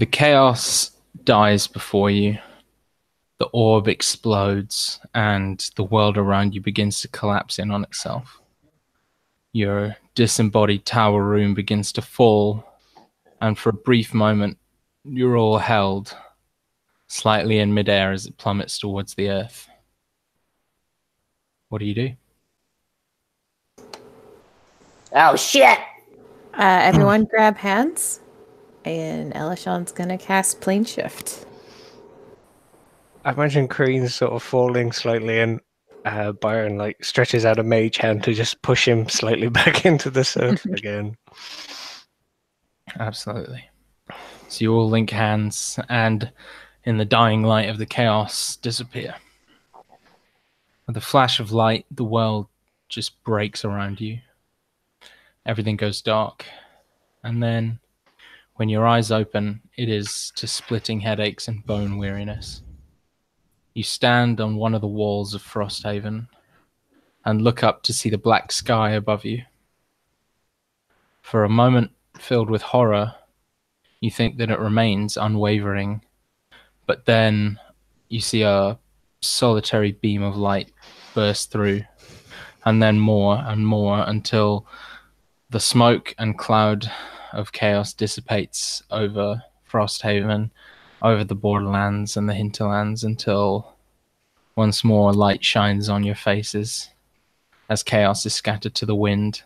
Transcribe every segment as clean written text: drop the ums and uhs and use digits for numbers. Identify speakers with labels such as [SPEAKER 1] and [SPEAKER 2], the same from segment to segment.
[SPEAKER 1] The chaos dies before you. The orb explodes, and the world around you begins to collapse in on itself. Your disembodied tower room begins to fall, and for a brief moment, you're all held slightly in midair as it plummets towards the earth. What do you do?
[SPEAKER 2] Oh, shit!
[SPEAKER 3] Everyone grab hands, and Elishon's gonna cast Plane Shift.
[SPEAKER 4] I imagine Kreen's sort of falling slightly, and Byron like stretches out a mage hand to just push him slightly back into the surf again.
[SPEAKER 1] Absolutely. So you all link hands, and in the dying light of the chaos, disappear. With a flash of light, the world just breaks around you. Everything goes dark. And then, when your eyes open, it is to splitting headaches and bone weariness. You stand on one of the walls of Frosthaven and look up to see the black sky above you. For a moment, filled with horror, you think that it remains unwavering, but then you see a solitary beam of light burst through, and then more and more until the smoke and cloud of chaos dissipates over Frosthaven, over the borderlands and the hinterlands, until once more light shines on your faces as chaos is scattered to the wind.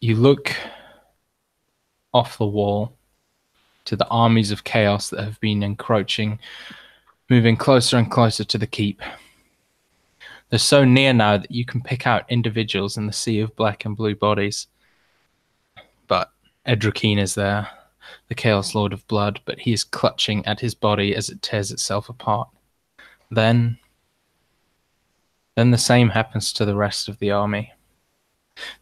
[SPEAKER 1] You look off the wall to the armies of chaos that have been encroaching, moving closer and closer to the keep. They're so near now that you can pick out individuals in the sea of black and blue bodies. But Edrakeen is there, the Chaos Lord of Blood, but he is clutching at his body as it tears itself apart. Then the same happens to the rest of the army.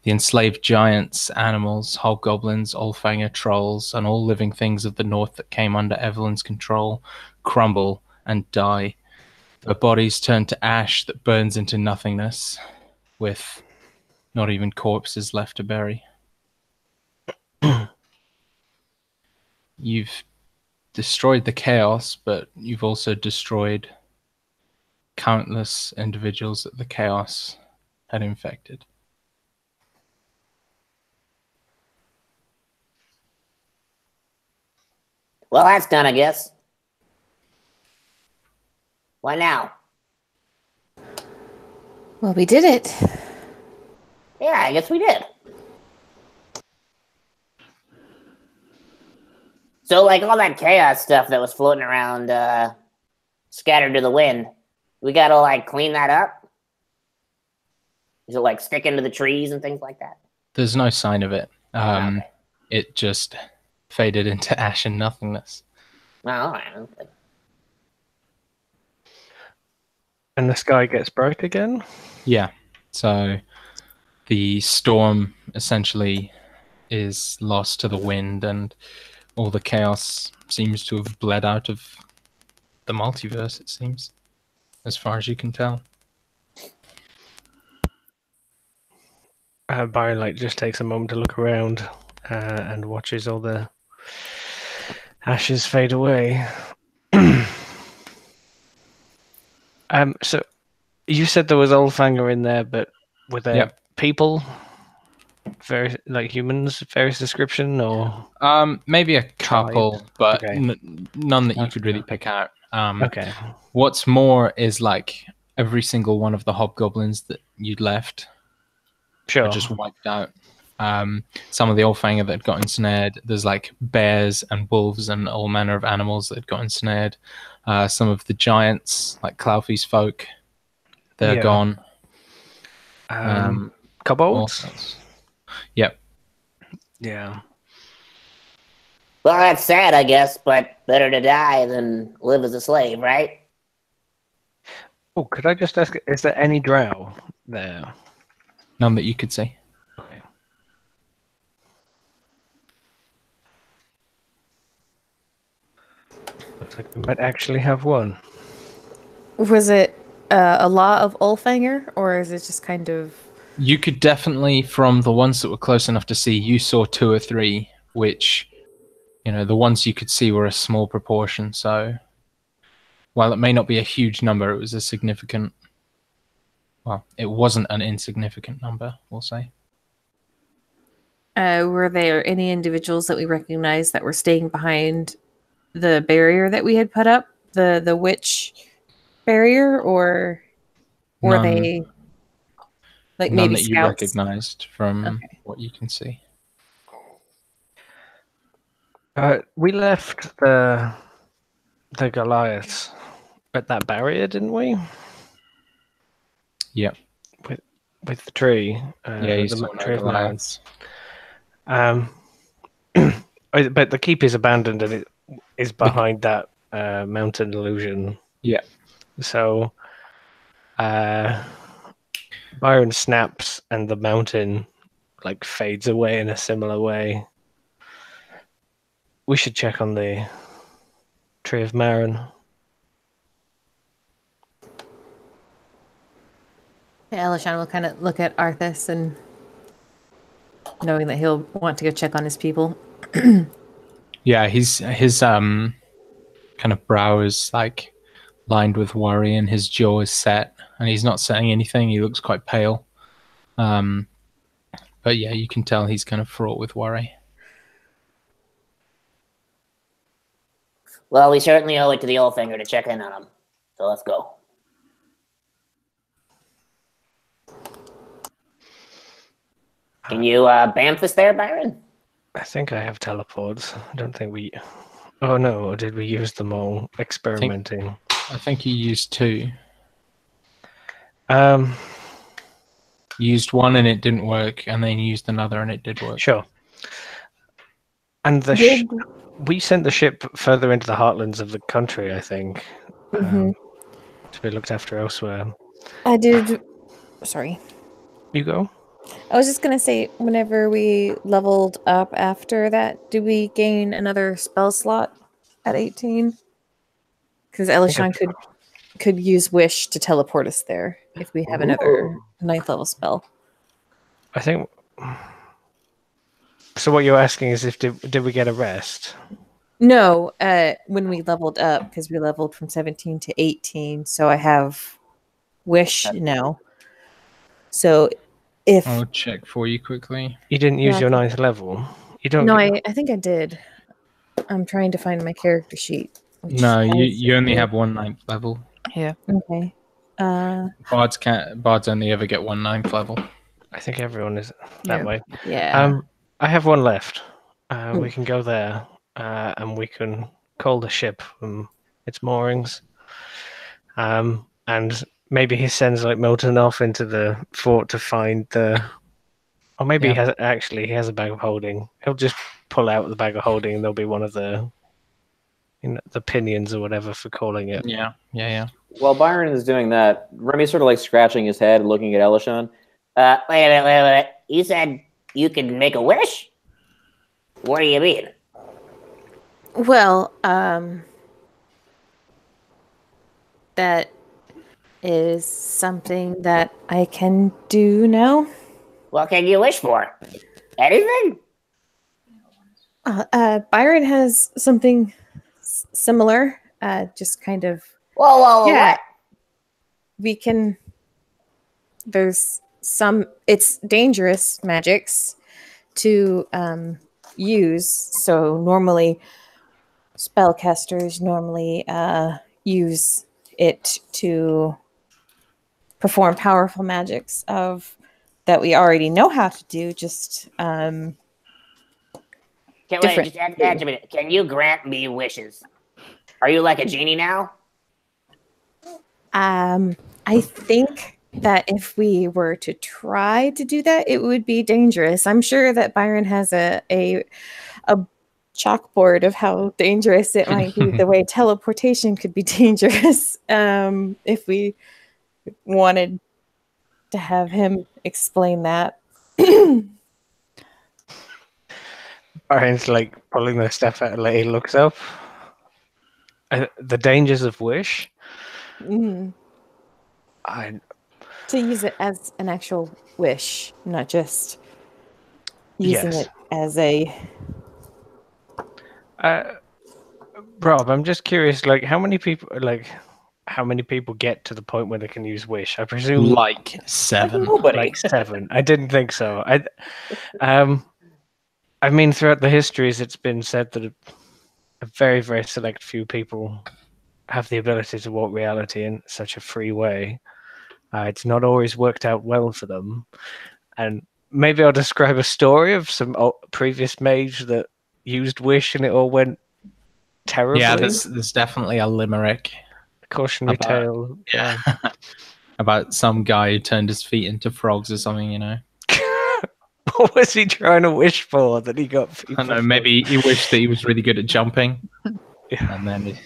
[SPEAKER 1] The enslaved giants, animals, hobgoblins, Allfanger trolls, and all living things of the north that came under Evelyn's control crumble and die. Their bodies turn to ash that burns into nothingness, with not even corpses left to bury. You've destroyed the chaos, but you've also destroyed countless individuals that the chaos had infected.
[SPEAKER 2] Well, that's done, I guess. What now?
[SPEAKER 3] Well, we did it.
[SPEAKER 2] Yeah, I guess we did. So, like, all that chaos stuff that was floating around, scattered to the wind, we gotta, like, clean that up? Is it, like, sticking to the trees and things like that?
[SPEAKER 1] There's no sign of it.
[SPEAKER 2] Okay.
[SPEAKER 1] It just faded into ash and nothingness.
[SPEAKER 2] Oh, all right. Okay.
[SPEAKER 4] And the sky gets bright again?
[SPEAKER 1] Yeah, so the storm essentially is lost to the wind, and all the chaos seems to have bled out of the multiverse, it seems, as far as you can tell.
[SPEAKER 4] Byron like just takes a moment to look around and watches all the ashes fade away. So you said there was Oldfanger in there, but were there people, very like humans, various description, or
[SPEAKER 1] maybe a couple, but
[SPEAKER 4] Okay.
[SPEAKER 1] none that you could really pick out.
[SPEAKER 4] okay,
[SPEAKER 1] What's more is like every single one of the hobgoblins that you'd left
[SPEAKER 4] sure,
[SPEAKER 1] are just wiped out. Some of the Allfanger that got ensnared. There's like bears and wolves and all manner of animals that got ensnared. Some of the giants, like Clouthy's folk, they're
[SPEAKER 4] Yeah.
[SPEAKER 1] gone.
[SPEAKER 4] kobolds.
[SPEAKER 1] All sorts. Yep.
[SPEAKER 4] Yeah.
[SPEAKER 2] Well, that's sad, I guess, but better to die than live as a slave, right?
[SPEAKER 4] Oh, could I just ask? Is there any drow there?
[SPEAKER 1] None that you could see.
[SPEAKER 4] Okay. Looks like we might actually have one.
[SPEAKER 3] Was it a lot of Ulfanger, or is it just kind of...
[SPEAKER 1] You could definitely, from the ones that were close enough to see, you saw 2 or 3, which the ones you could see were a small proportion. So while it may not be a huge number, it was a significant. Well, it wasn't an insignificant number, we'll say.
[SPEAKER 3] Were there any individuals that we recognized that were staying behind the barrier that we had put up, the witch barrier, or were they like
[SPEAKER 1] None
[SPEAKER 3] maybe
[SPEAKER 1] that you
[SPEAKER 3] scouts?
[SPEAKER 1] recognized from what you can see.
[SPEAKER 4] We left the Goliaths at that barrier, didn't we?
[SPEAKER 1] Yeah.
[SPEAKER 4] With the tree.
[SPEAKER 1] You
[SPEAKER 4] the
[SPEAKER 1] saw no
[SPEAKER 4] tree of Marin.
[SPEAKER 1] Goliaths.
[SPEAKER 4] But the keep is abandoned and it is behind that mountain illusion.
[SPEAKER 1] Yeah.
[SPEAKER 4] So Byron snaps and the mountain like fades away in a similar way. We should check on the tree of Marin.
[SPEAKER 3] Elishan will kind of look at Arthas and knowing that he'll want to go check on his people.
[SPEAKER 1] Yeah, his kind of brow is like lined with worry and his jaw is set and he's not saying anything. He looks quite pale. But yeah, you can tell he's kind of fraught with worry.
[SPEAKER 2] Well, we certainly owe it to the old finger to check in on him. So let's go. Can you bamf us there, Byron?
[SPEAKER 4] I think I have teleports. I don't think we... Oh no, or did we use them all experimenting?
[SPEAKER 1] I think you used 2.
[SPEAKER 4] You
[SPEAKER 1] used one and it didn't work, and then you used another and it did work.
[SPEAKER 4] Sure. And we sent the ship further into the heartlands of the country, I think, to be looked after elsewhere.
[SPEAKER 3] I did. Sorry.
[SPEAKER 4] You go.
[SPEAKER 3] I was just gonna say, whenever we leveled up after that, do we gain another spell slot at 18? Because Elishan could use Wish to teleport us there if we have another 9th level spell.
[SPEAKER 4] I think. So what you're asking is if did we get a rest?
[SPEAKER 3] No, when we leveled up, because we leveled from 17 to 18, so I have Wish now. So if
[SPEAKER 1] I'll check for you quickly.
[SPEAKER 4] You didn't use your 9th level. You don't.
[SPEAKER 3] No, I think I did. I'm trying to find my character sheet.
[SPEAKER 1] No, you only have 1 9th level.
[SPEAKER 3] Yeah. Okay.
[SPEAKER 1] Bards only ever get 1 9th level.
[SPEAKER 4] I think everyone is that way.
[SPEAKER 3] Yeah.
[SPEAKER 4] I have 1 left. We can go there, and we can call the ship from its moorings. And maybe he sends like Milton off into the fort to find the. Or maybe he has a bag of holding. He'll just pull out the bag of holding, and there'll be one of the, the pinions or whatever for calling it.
[SPEAKER 1] Yeah.
[SPEAKER 5] While Byron is doing that, Remy's sort of like scratching his head, looking at Elishan.
[SPEAKER 2] Wait a minute. You said you could make a wish? What do you mean?
[SPEAKER 3] Well, that is something that I can do now.
[SPEAKER 2] What can you wish for? Anything?
[SPEAKER 3] Byron has something similar, just kind of...
[SPEAKER 2] Whoa, what?
[SPEAKER 3] We can... There's some... It's dangerous magics to use, so normally spellcasters use it to perform powerful magics that we already know how to do, just
[SPEAKER 2] Wait, just answer me. Can you grant me wishes? Are you like a genie now?
[SPEAKER 3] I think that if we were to try to do that, it would be dangerous. I'm sure that Byron has a chalkboard of how dangerous it might be, the way teleportation could be dangerous, if we wanted to have him explain that.
[SPEAKER 4] Byron's like pulling the stuff out, like he looks up. The dangers of wish.
[SPEAKER 3] To use it as an actual wish, not just using it as a.
[SPEAKER 4] Rob, I'm just curious. Like, how many people get to the point where they can use wish? I presume
[SPEAKER 1] Like 7.
[SPEAKER 5] Nobody.
[SPEAKER 4] like 7. I didn't think so. I mean, throughout the histories, it's been said that a very, very select few people have the ability to warp reality in such a free way. It's not always worked out well for them. And maybe I'll describe a story of some previous mage that used wish and it all went terribly.
[SPEAKER 1] Yeah, there's definitely a limerick
[SPEAKER 4] Cautionary
[SPEAKER 1] about-
[SPEAKER 4] tale. Yeah.
[SPEAKER 1] about some guy who turned his feet into frogs or something, you know.
[SPEAKER 4] What was he trying to wish for that he got
[SPEAKER 1] I
[SPEAKER 4] people?
[SPEAKER 1] don't know, maybe he wished that he was really good at jumping,
[SPEAKER 4] Yeah.
[SPEAKER 1] and then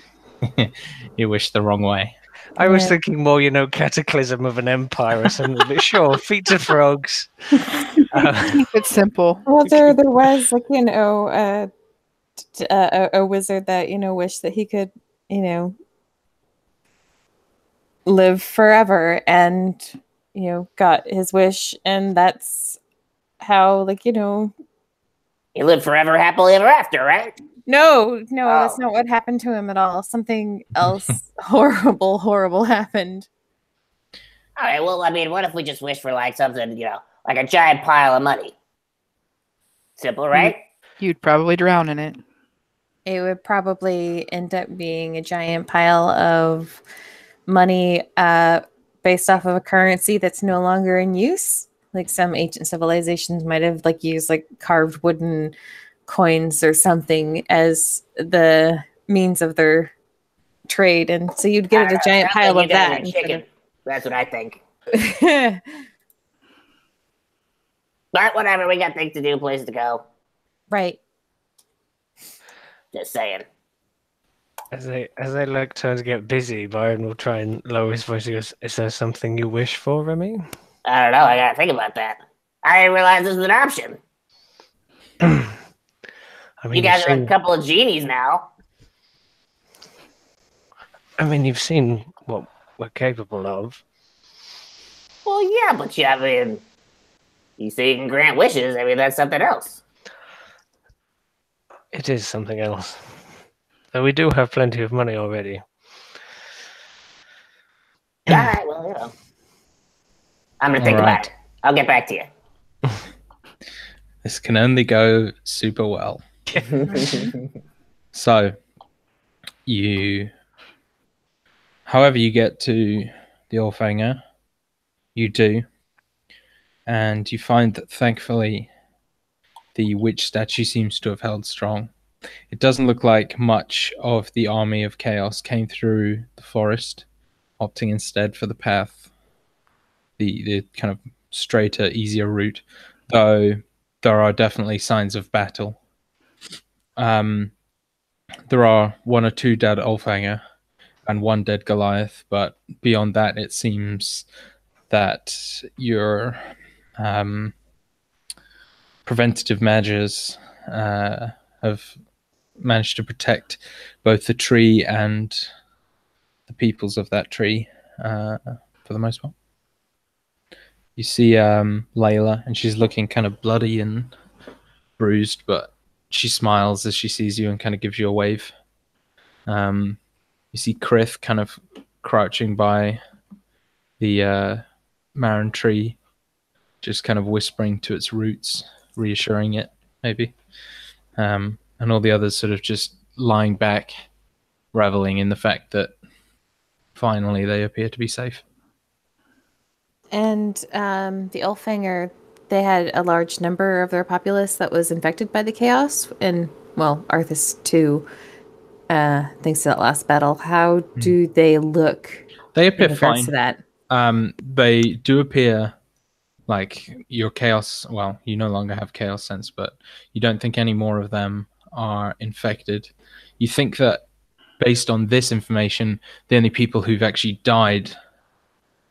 [SPEAKER 1] he wished the wrong way.
[SPEAKER 4] I was
[SPEAKER 3] Yeah.
[SPEAKER 4] thinking more, cataclysm of an empire or something. But sure, feet to frogs.
[SPEAKER 6] Keep it simple.
[SPEAKER 3] Well, there was like a wizard that wished that he could live forever, and got his wish, and that's how
[SPEAKER 2] You live forever, happily ever after, right?
[SPEAKER 3] no, that's
[SPEAKER 2] Oh.
[SPEAKER 3] not what happened to him at all. Something else horrible happened.
[SPEAKER 2] All right. Well, I mean, what if we just wish for like something, like a giant pile of money? Simple, right?
[SPEAKER 6] You'd probably drown in it.
[SPEAKER 3] It would probably end up being a giant pile of money based off of a currency that's no longer in use. Like some ancient civilizations might have used carved wooden coins or something as the means of their trade, and so you'd get a giant pile of that.
[SPEAKER 2] Chicken. That's what I think.
[SPEAKER 3] Of...
[SPEAKER 2] But whatever, we got things to do, places to go.
[SPEAKER 3] Right.
[SPEAKER 2] Just saying.
[SPEAKER 4] As they turn to get busy, Byron will try and lower his voice. He goes, "Is there something you wish for, Remy?"
[SPEAKER 2] I don't know. I gotta think about that. I didn't realize this was an option.
[SPEAKER 4] I mean,
[SPEAKER 2] You guys are like a couple of genies now.
[SPEAKER 4] I mean, you've seen what we're capable of.
[SPEAKER 2] Well, yeah, but I mean, you say you can grant wishes. I mean, that's something else.
[SPEAKER 4] It is something else. Though we do have plenty of money already.
[SPEAKER 2] All right, well, I'm gonna think
[SPEAKER 1] All
[SPEAKER 2] about
[SPEAKER 1] right.
[SPEAKER 2] it. I'll get back to you.
[SPEAKER 1] This can only go super well. So, however you get to the Orfanger, you do, and you find that thankfully the witch statue seems to have held strong. It doesn't look like much of the army of chaos came through the forest, opting instead for the path, the kind of straighter, easier route, though there are definitely signs of battle. There are 1 or 2 dead Ulfanger and 1 dead Goliath, but beyond that, it seems that your preventative measures have managed to protect both the tree and the peoples of that tree for the most part. You see Layla, and she's looking kind of bloody and bruised, but she smiles as she sees you and kind of gives you a wave. You see Krith kind of crouching by the Marin tree, just kind of whispering to its roots, reassuring it, maybe. And all the others sort of just lying back, reveling in the fact that finally they appear to be safe.
[SPEAKER 3] And the Ulfanger, they had a large number of their populace that was infected by the chaos, and well, Arthas too. Thanks to that last battle, how do they look?
[SPEAKER 1] They appear
[SPEAKER 3] in regards
[SPEAKER 1] fine.
[SPEAKER 3] to that?
[SPEAKER 1] They do appear like your chaos. Well, you no longer have chaos sense, but you don't think any more of them are infected. You think that based on this information, the only people who've actually died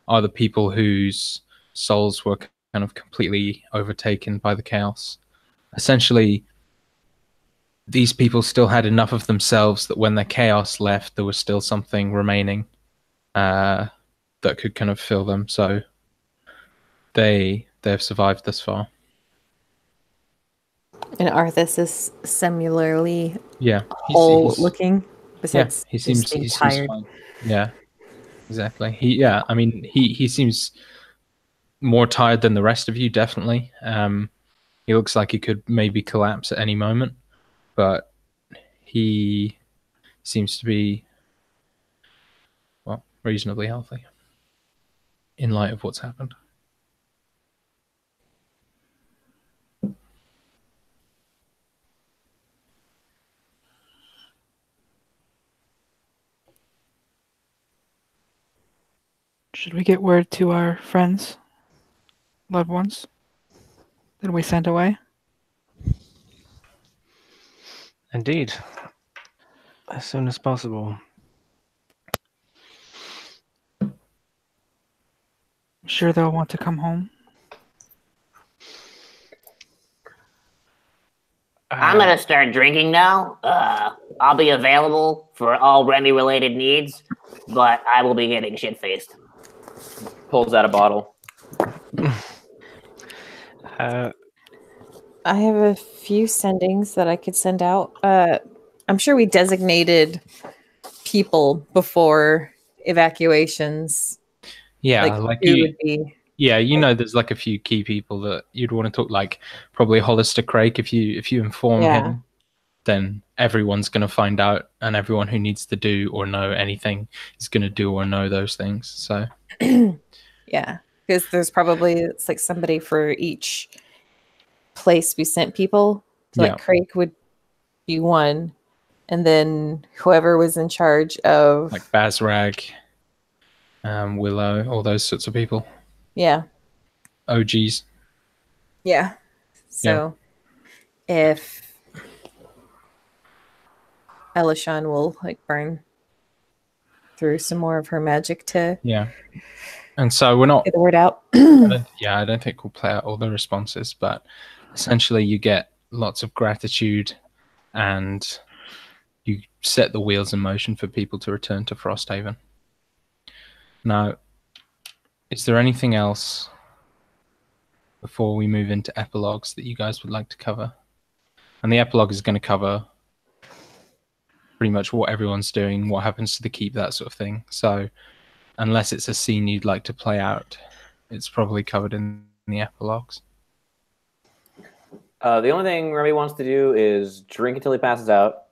[SPEAKER 1] are the people whose souls were kind of completely overtaken by the chaos. Essentially, these people still had enough of themselves that when the chaos left, there was still something remaining that could kind of fill them. So they've survived this far.
[SPEAKER 3] And Arthas is similarly
[SPEAKER 1] Yeah,
[SPEAKER 3] whole looking,
[SPEAKER 1] yeah,
[SPEAKER 3] besides
[SPEAKER 1] he
[SPEAKER 3] just
[SPEAKER 1] seems
[SPEAKER 3] being
[SPEAKER 1] he seems
[SPEAKER 3] tired.
[SPEAKER 1] fine. Yeah, exactly. I mean, he seems more tired than the rest of you, definitely. He looks like he could maybe collapse at any moment, but he seems to be, well, reasonably healthy in light of what's happened.
[SPEAKER 6] Should we get word to our friends, loved ones, that we sent away?
[SPEAKER 4] Indeed. As soon as possible.
[SPEAKER 6] Sure they'll want to come home?
[SPEAKER 2] I'm gonna start drinking now. I'll be available for all Remy-related needs, but I will be getting shit-faced.
[SPEAKER 5] Pulls out a bottle.
[SPEAKER 4] Uh,
[SPEAKER 3] I have a few sendings that I could send out. I'm sure we designated people before evacuations.
[SPEAKER 1] Yeah,
[SPEAKER 3] Like
[SPEAKER 1] like
[SPEAKER 3] who
[SPEAKER 1] you.
[SPEAKER 3] would be?
[SPEAKER 1] Yeah, you know, there's like a few key people that you'd want to talk. Like probably Hollister Craig. If you inform
[SPEAKER 3] Yeah.
[SPEAKER 1] him, then everyone's going to find out, and everyone who needs to do or know anything is going to do or know those things. So
[SPEAKER 3] Yeah, because there's probably it's like somebody for each place we sent people. So
[SPEAKER 1] yeah,
[SPEAKER 3] like Craig would be one, and then whoever was in charge of
[SPEAKER 1] like Bazrag, Willow, all those sorts of people.
[SPEAKER 3] yeah.
[SPEAKER 1] OGs.
[SPEAKER 3] Yeah. So if Elishan will like burn through some more of her magic to
[SPEAKER 1] Yeah. And so we're not.
[SPEAKER 3] get the word out.
[SPEAKER 1] I don't think we'll play out all the responses, but essentially you get lots of gratitude, and you set the wheels in motion for people to return to Frosthaven. Now, is there anything else before we move into epilogues that you guys would like to cover? And the epilogue is going to cover pretty much what everyone's doing, what happens to the keep, that sort of thing. So unless it's a scene you'd like to play out, it's probably covered in the epilogues.
[SPEAKER 5] The only thing Remy wants to do is drink until he passes out,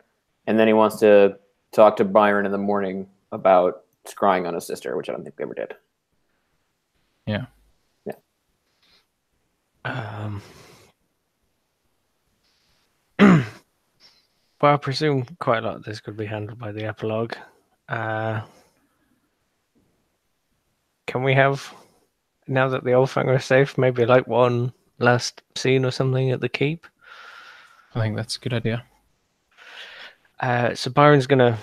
[SPEAKER 5] and then he wants to talk to Byron in the morning about scrying on his sister, which I don't think we ever did.
[SPEAKER 1] Yeah.
[SPEAKER 5] Yeah.
[SPEAKER 4] Well, I presume quite a lot of this could be handled by the epilogue. Can we have, now that the Oldfanger is safe, maybe like one last scene or something at the keep?
[SPEAKER 1] I think that's a good idea.
[SPEAKER 4] So Byron's gonna,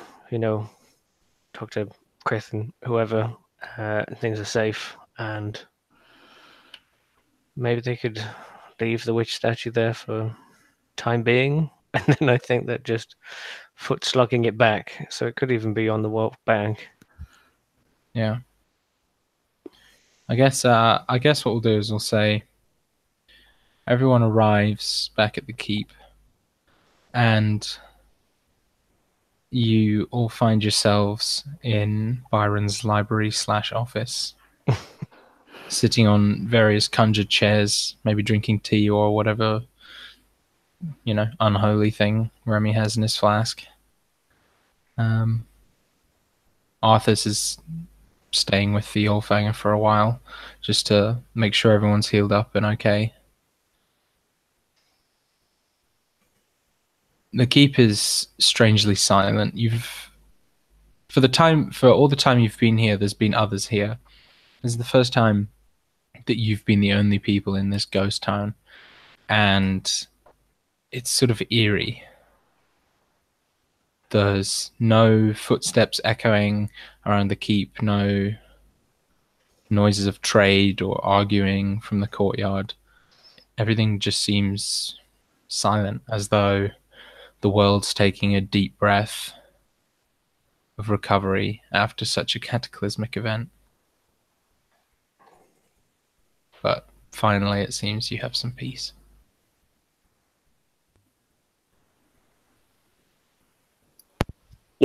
[SPEAKER 4] talk to Chris and whoever. Things are safe, and maybe they could leave the witch statue there for time being. And then I think that just foot slugging it back, so it could even be on the walk back.
[SPEAKER 1] Yeah. I guess what we'll do is we'll say everyone arrives back at the keep, and you all find yourselves in Byron's library/office, sitting on various conjured chairs, maybe drinking tea or whatever, unholy thing Remy has in his flask. Arthas is staying with the Allfanger for a while, just to make sure everyone's healed up and okay. The keep is strangely silent. For all the time you've been here, there's been others here. This is the first time that you've been the only people in this ghost town, and it's sort of eerie. There's no footsteps echoing around the keep, no noises of trade or arguing from the courtyard. Everything just seems silent, as though the world's taking a deep breath of recovery after such a cataclysmic event. But finally, it seems you have some peace.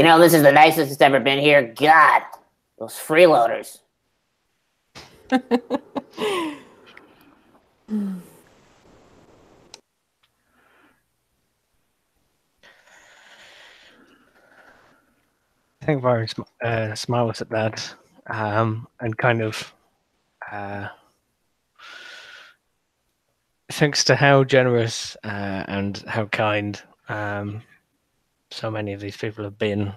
[SPEAKER 2] You know, this is the nicest it's ever been here. God, those freeloaders.
[SPEAKER 4] I think Byron smiles at that, and kind of thanks to how generous and how kind so many of these people have been,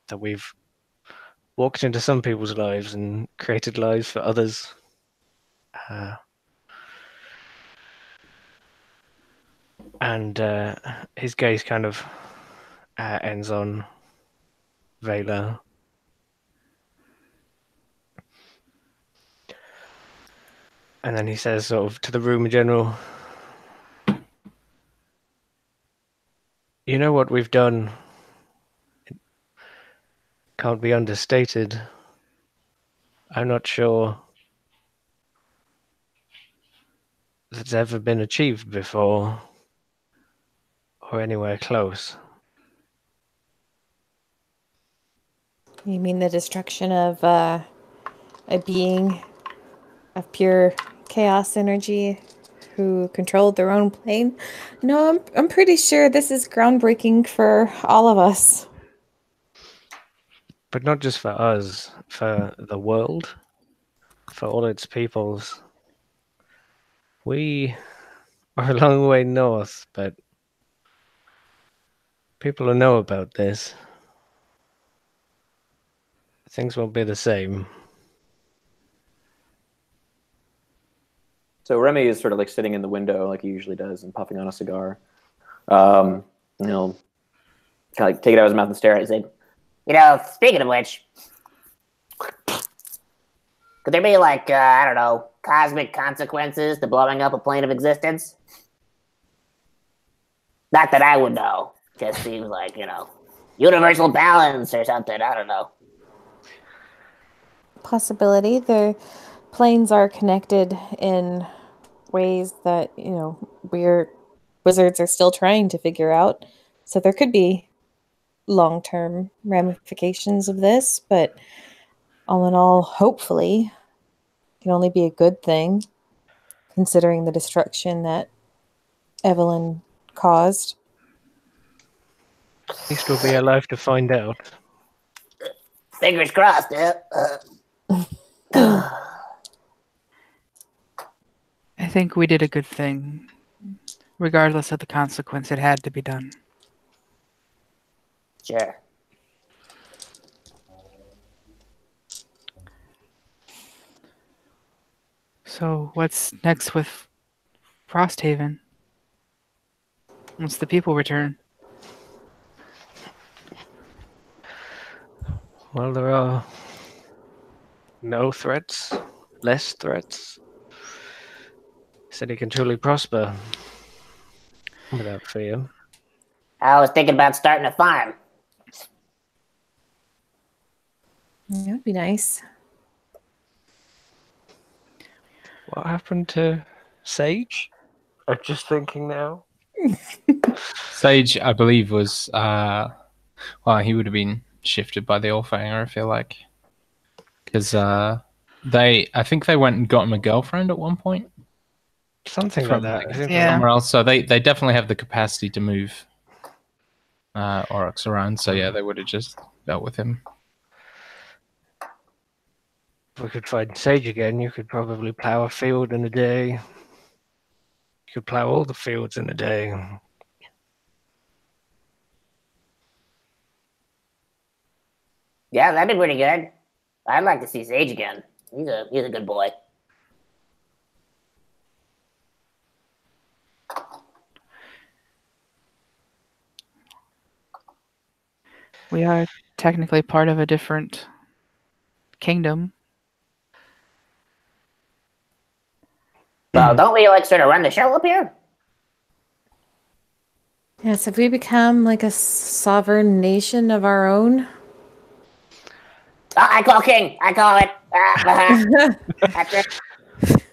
[SPEAKER 4] that we've walked into some people's lives and created lives for others. And his gaze kind of ends on Vela. And then he says, sort of, to the room in general, you know what we've done? It can't be understated. I'm not sure that's ever been achieved before, or anywhere close.
[SPEAKER 3] You mean the destruction of a being of pure chaos energy who controlled their own plane? No, I'm pretty sure this is groundbreaking for all of us.
[SPEAKER 4] But not just for us, for the world, for all its peoples. We are a long way north, but people will know about this. Things won't be the same.
[SPEAKER 5] So Remy is sort of like sitting in the window like he usually does and puffing on a cigar. And he'll kind of like take it out of his mouth and stare at it and say,
[SPEAKER 2] You know, speaking of which, could there be like, I don't know, cosmic consequences to blowing up a plane of existence? Not that I would know. Just seems like, you know, universal balance or something. I don't know.
[SPEAKER 3] Possibility. The planes are connected in ways that, you know, wizards are still trying to figure out. So there could be long-term ramifications of this, but all in all, hopefully, it can only be a good thing, considering the destruction that Evelyn caused.
[SPEAKER 4] At least we'll be alive to find out.
[SPEAKER 2] Fingers crossed,
[SPEAKER 6] I think we did a good thing. Regardless of the consequence, it had to be done.
[SPEAKER 2] Sure.
[SPEAKER 6] So what's next with Frosthaven? Once the people return?
[SPEAKER 4] Well, there are no threats, less threats. City can truly prosper without fear.
[SPEAKER 2] I was thinking about starting a farm.
[SPEAKER 3] That would be nice.
[SPEAKER 4] What happened to Sage? I'm just thinking now.
[SPEAKER 1] Sage, I believe, was he would have been shifted by the Orfanger, I feel like, because I think they went and got him a girlfriend at one point.
[SPEAKER 4] Something like that. I think
[SPEAKER 6] Yeah.
[SPEAKER 1] Somewhere else. So they definitely have the capacity to move Oryx around. So yeah, they would have just dealt with him.
[SPEAKER 4] if we could find Sage again, you could probably plow a field in a day. You could plow all the fields in a day.
[SPEAKER 2] Yeah, that'd be pretty good. I'd like to see Sage again. He's a good boy.
[SPEAKER 6] We are technically part of a different kingdom.
[SPEAKER 2] Well, don't we like sort of run the show up here?
[SPEAKER 3] Yes, if we become like a sovereign nation of our own.
[SPEAKER 2] Oh, I call king. I call it. That's it.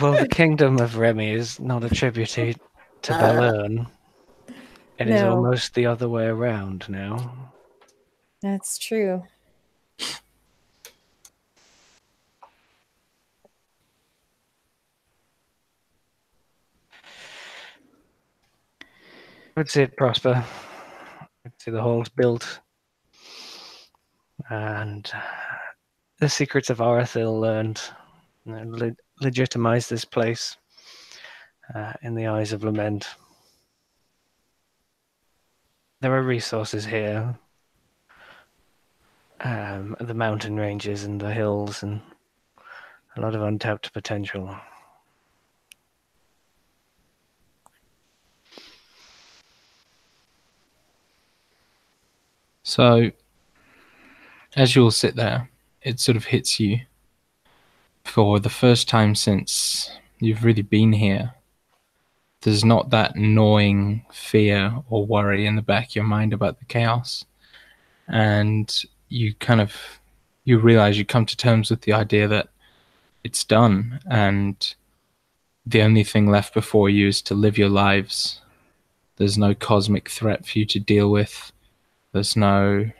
[SPEAKER 4] Well, the kingdom of Remy is not attributed to Valerne. It is
[SPEAKER 3] No.
[SPEAKER 4] almost the other way around now.
[SPEAKER 3] That's true.
[SPEAKER 4] I'd see it prosper. I'd see the halls built. And the secrets of Arathil learned. Legitimize this place in the eyes of Lament. There are resources here. The mountain ranges and the hills and a lot of untapped potential.
[SPEAKER 1] So, as you all sit there, it sort of hits you for the first time since you've really been here. There's not that gnawing fear or worry in the back of your mind about the chaos. And you realize you come to terms with the idea that it's done and the only thing left before you is to live your lives. There's no cosmic threat for you to deal with. There's no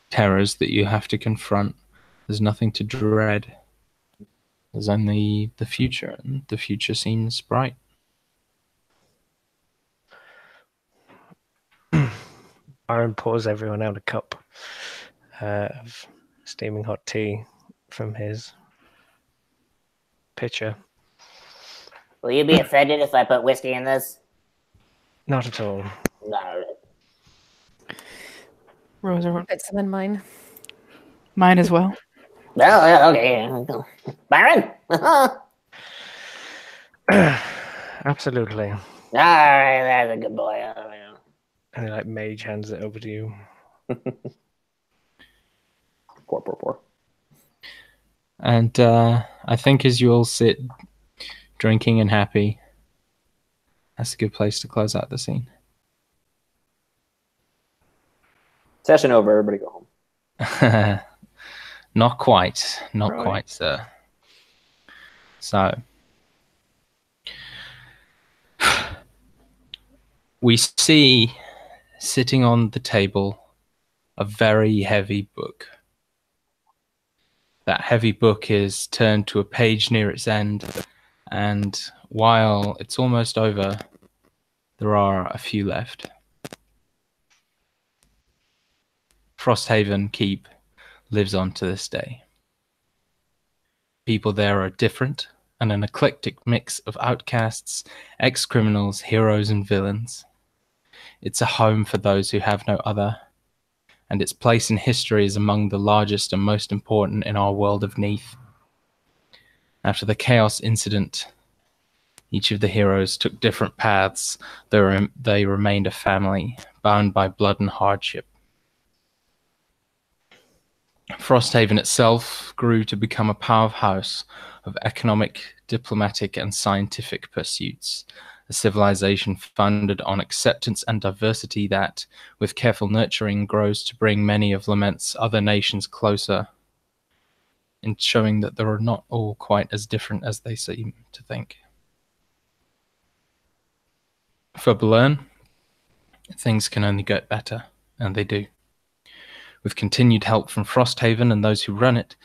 [SPEAKER 1] terrors that you have to confront. There's nothing to dread. There's only the future, and the future seems bright.
[SPEAKER 4] Aaron pours everyone out a cup of steaming hot tea from his pitcher.
[SPEAKER 2] Will you be offended if I put whiskey in this?
[SPEAKER 4] Not at all.
[SPEAKER 2] No.
[SPEAKER 6] Rosa,
[SPEAKER 3] Put some in mine.
[SPEAKER 6] mine as well.
[SPEAKER 2] Well, yeah, okay. Byron? All
[SPEAKER 4] Absolutely.
[SPEAKER 2] right, that's a good boy.
[SPEAKER 4] And he like mage hands it over to you.
[SPEAKER 5] Pour.
[SPEAKER 1] And I think as you all sit drinking and happy, that's a good place to close out the scene.
[SPEAKER 5] Session over. Everybody go home.
[SPEAKER 1] Not quite,
[SPEAKER 5] Right.
[SPEAKER 1] sir. So, we see sitting on the table a very heavy book. That heavy book is turned to a page near its end, and while it's almost over, there are a few left. Frosthaven Keep lives on to this day. People there are different, and an eclectic mix of outcasts, ex-criminals, heroes, and villains. It's a home for those who have no other, and its place in history is among the largest and most important in our world of Neath. After the Chaos incident, each of the heroes took different paths, though they remained a family, bound by blood and hardship. Frosthaven itself grew to become a powerhouse of economic, diplomatic, and scientific pursuits, a civilization founded on acceptance and diversity that, with careful nurturing, grows to bring many of Lament's other nations closer, in showing that they are not all quite as different as they seem to think. For Belern, things can only get better, and they do. With continued help from Frosthaven and those who run it,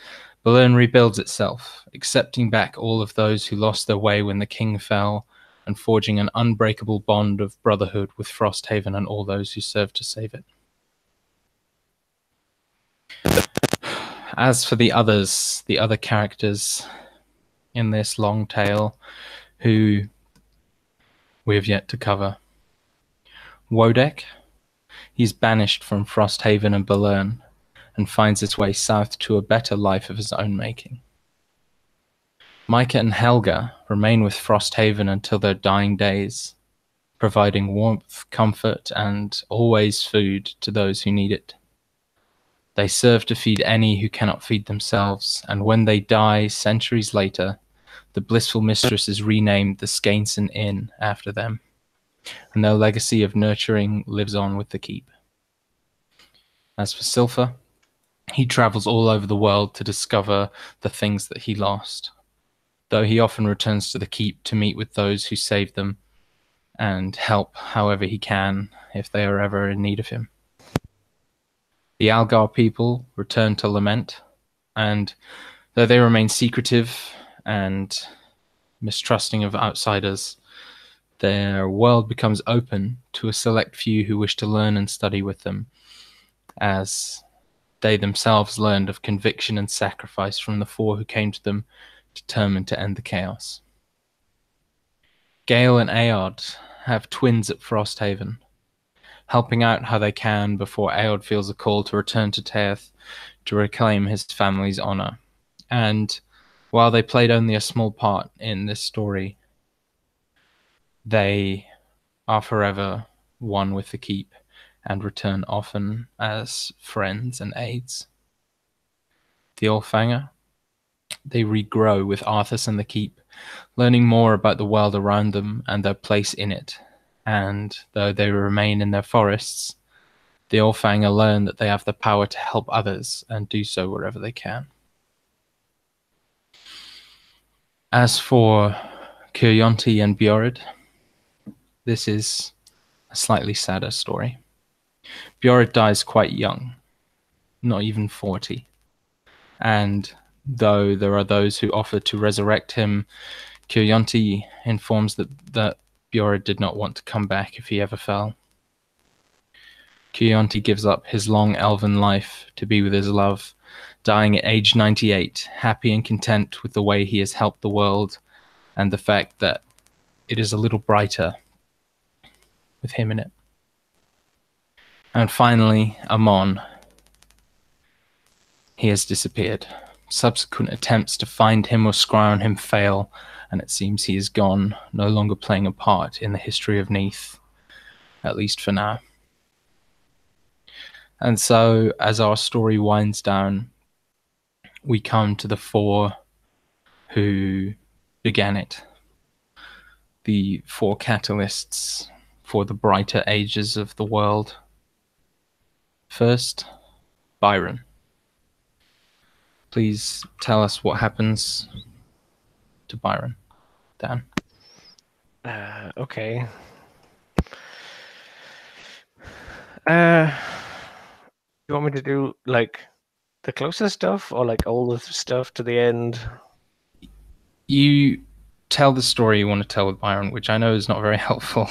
[SPEAKER 1] Belern rebuilds itself, accepting back all of those who lost their way when the king fell, and forging an unbreakable bond of brotherhood with Frosthaven and all those who served to save it. As for the others, the other characters in this long tale who we have yet to cover. Wodek, he's banished from Frosthaven and Belern, and finds his way south to a better life of his own making. Micah and Helga remain with Frosthaven until their dying days, providing warmth, comfort, and always food to those who need it. They serve to feed any who cannot feed themselves, and when they die centuries later, the blissful mistress is renamed the Skainson Inn after them, and their legacy of nurturing lives on with the keep. As for Silpha, he travels all over the world to discover the things that he lost, though he often returns to the keep to meet with those who saved them and help however he can if they are ever in need of him. The Algar people return to Lament, and though they remain secretive and mistrusting of outsiders, their world becomes open to a select few who wish to learn and study with them, as they themselves learned of conviction and sacrifice from the four who came to them, determined to end the chaos. Gale and Aod have twins at Frosthaven, helping out how they can before Aod feels a call to return to Tearth to reclaim his family's honor. And while they played only a small part in this story, they are forever one with the keep and return often as friends and aides. The Allfanger, they regrow with Arthas and the keep, learning more about the world around them and their place in it. And though they remain in their forests, the Allfanger learn that they have the power to help others and do so wherever they can. As for Kyonti and Bjorid, this is a slightly sadder story. Bjorid dies quite young, not even 40. And though there are those who offer to resurrect him, Kyonti informs that Bjorid did not want to come back if he ever fell. Kyonti gives up his long elven life to be with his love, dying at age 98, happy and content with the way he has helped the world and the fact that it is a little brighter with him in it. And finally, Amon. He has disappeared. Subsequent attempts to find him or scry on him fail, and it seems he is gone, no longer playing a part in the history of Neath, at least for now. And so, as our story winds down, we come to the four who began it. The four catalysts for the brighter ages of the world. First, Byron. Please tell us what happens to Byron, Dan.
[SPEAKER 4] Okay. You want me to do like the closest stuff or like all the stuff to the end?
[SPEAKER 1] You tell the story you want to tell with Byron, which I know is not very helpful.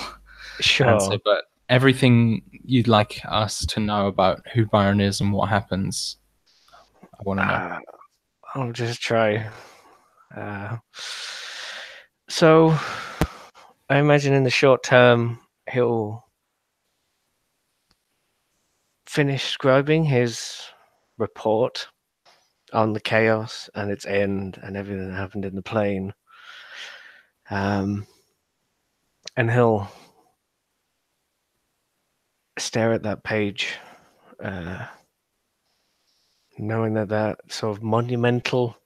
[SPEAKER 4] Sure.
[SPEAKER 1] Answer, but everything you'd like us to know about who Byron is and what happens, I want to know.
[SPEAKER 4] I'll just try. So, I imagine in the short term, he'll finish scribing his report on the chaos and its end and everything that happened in the plane. And he'll stare at that page, knowing that sort of monumental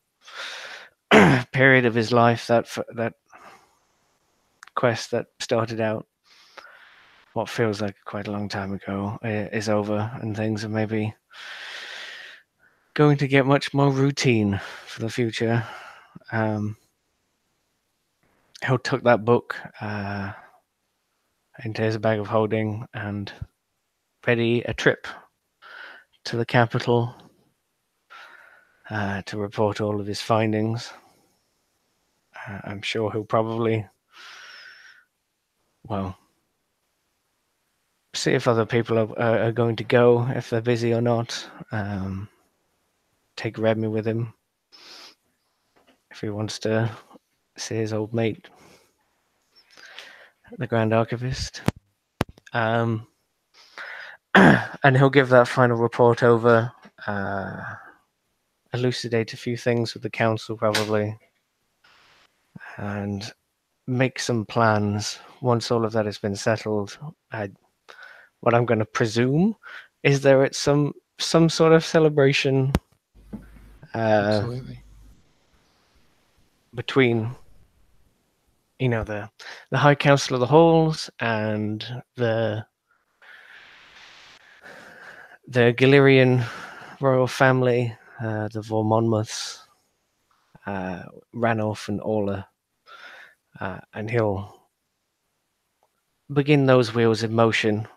[SPEAKER 4] period of his life, that quest that started out what feels like quite a long time ago, is over, and things are maybe going to get much more routine for the future. He'll tuck that book into his bag of holding and ready a trip to the capital to report all of his findings. I'm sure he'll probably, see if other people are going to go, if they're busy or not. Take Remy with him if he wants to see his old mate, the Grand Archivist. And he'll give that final report over, elucidate a few things with the council probably, and make some plans once all of that has been settled. What I'm going to presume is there at some sort of celebration
[SPEAKER 1] Absolutely.
[SPEAKER 4] between the High Council of the Halls and the Galerian royal family, the Vor Monmouths, Ranulf and Orla, and he'll begin those wheels in motion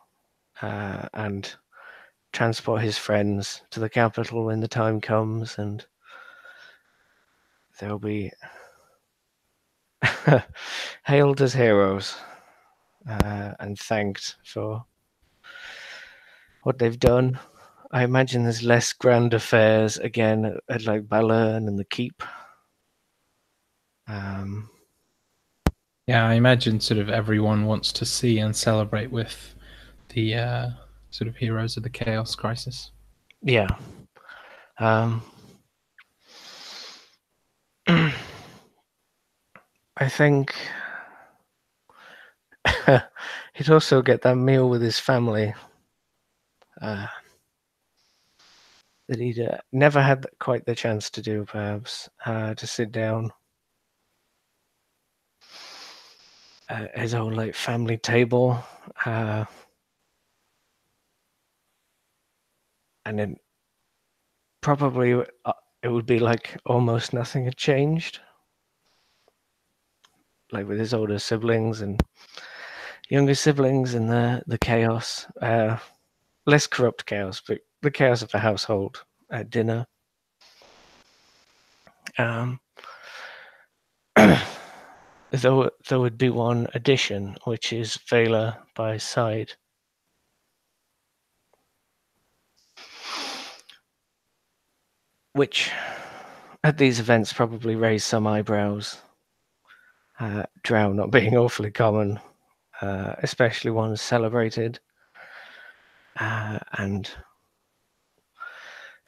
[SPEAKER 4] and transport his friends to the capital when the time comes, and they'll be hailed as heroes and thanked for what they've done. I imagine there's less grand affairs again at like Balern and the Keep.
[SPEAKER 1] Yeah, I imagine sort of everyone wants to see and celebrate with the sort of heroes of the Chaos Crisis.
[SPEAKER 4] Yeah. I think he'd also get that meal with his family that he'd never had quite the chance to do, perhaps, to sit down at his own like family table, and then probably it would be like almost nothing had changed, like with his older siblings and younger siblings and the chaos, less corrupt chaos, but the chaos of the household at dinner. Though there would be one addition, which is Vela by his side. Which, at these events, probably raised some eyebrows. Drow not being awfully common, especially ones celebrated. And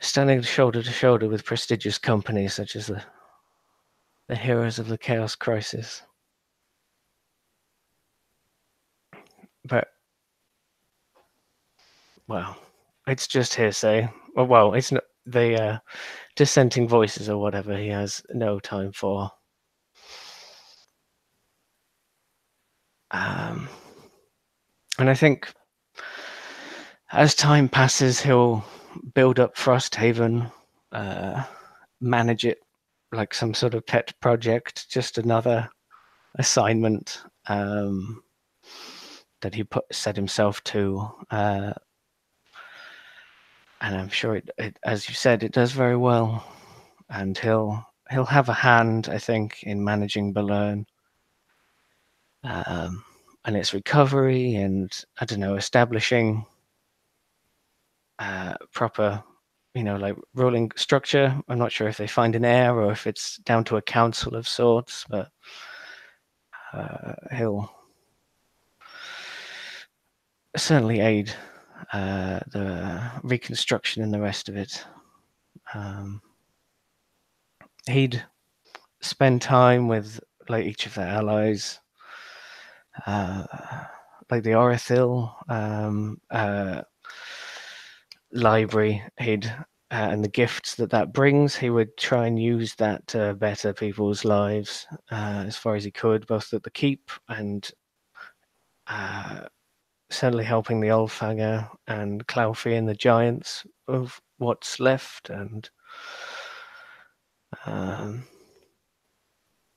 [SPEAKER 4] standing shoulder to shoulder with prestigious companies such as the heroes of the Chaos Crisis. But, well, it's just hearsay. Well, it's not the dissenting voices or whatever he has no time for. And I think as time passes, he'll build up Frosthaven, manage it like some sort of pet project, just another assignment that he set himself to. And I'm sure it, as you said, it does very well. And he'll have a hand, I think, in managing Balern. And its recovery and, I don't know, establishing proper, like ruling structure. I'm not sure if they find an heir or if it's down to a council of sorts, but he'll certainly aid the reconstruction and the rest of it. He'd spend time with like each of their allies, like the Orithil library. He'd and the gifts that brings, he would try and use that to better people's lives as far as he could, both at the keep and certainly helping the Oldfanger and Claufi and the Giants of what's left, and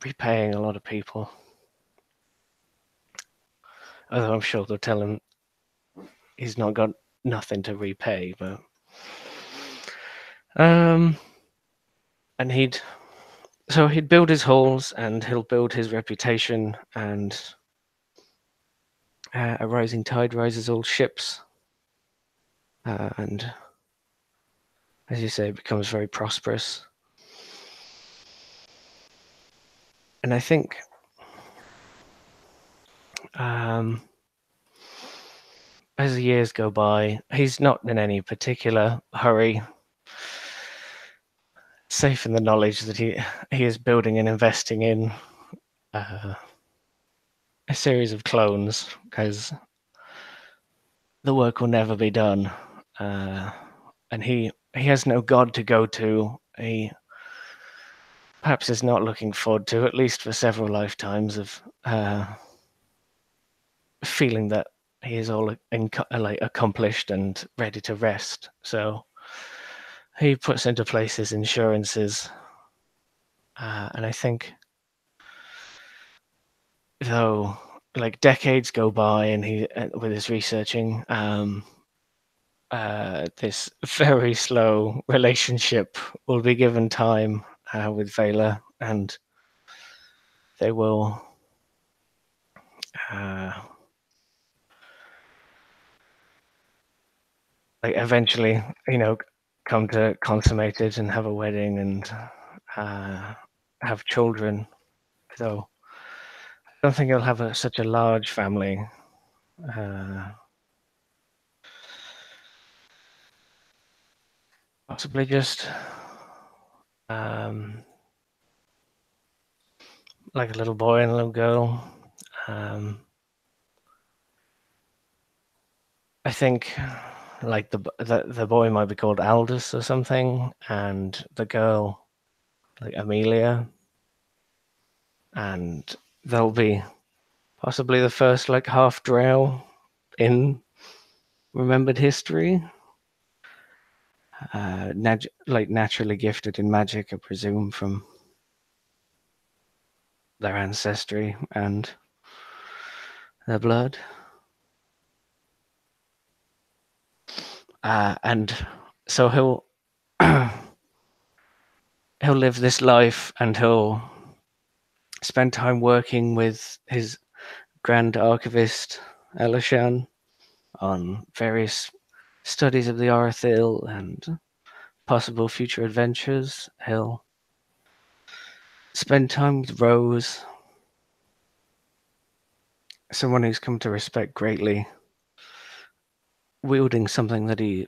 [SPEAKER 4] repaying a lot of people. Although I'm sure they'll tell him he's not got nothing to repay, but and he'd build his halls and he'll build his reputation, and a rising tide rises all ships, and as you say, it becomes very prosperous. And I think as the years go by, he's not in any particular hurry, safe in the knowledge that he is building and investing in a series of clones, because the work will never be done, and he has no god to go to. He perhaps is not looking forward to, at least for several lifetimes, of feeling that he is all like accomplished and ready to rest. So he puts into place his insurances, and I think, though like decades go by, and he with his researching, this very slow relationship will be given time with Vela, and they will like eventually, come to consummate it and have a wedding and have children. So I don't think he'll have such a large family. Possibly just like a little boy and a little girl. I think like the boy might be called Aldous or something, and the girl like Amelia, and they'll be possibly the first like half drow in remembered history. Like naturally gifted in magic, I presume, from their ancestry and their blood. And so he'll live this life, and he'll spend time working with his Grand Archivist Elishan on various studies of the Arathil and possible future adventures. He'll spend time with Rose, someone who's come to respect greatly, wielding something that he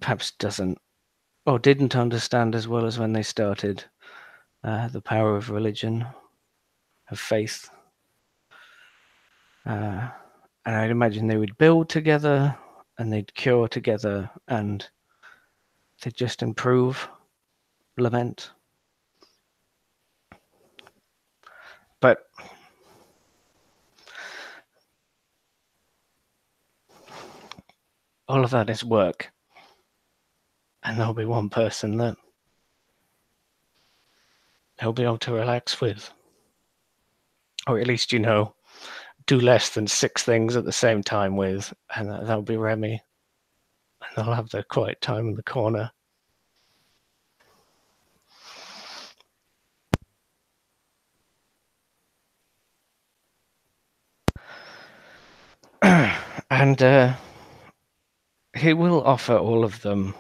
[SPEAKER 4] perhaps doesn't or didn't understand as well as when they started, the power of religion, of faith. And I'd imagine they would build together, and they'd cure together, and they'd just improve, lament. But all of that is work. And there'll be one person that he'll be able to relax with. Or at least, do less than 6 things at the same time with, and that'll be Remy. And they'll have their quiet time in the corner. And he will offer all of them,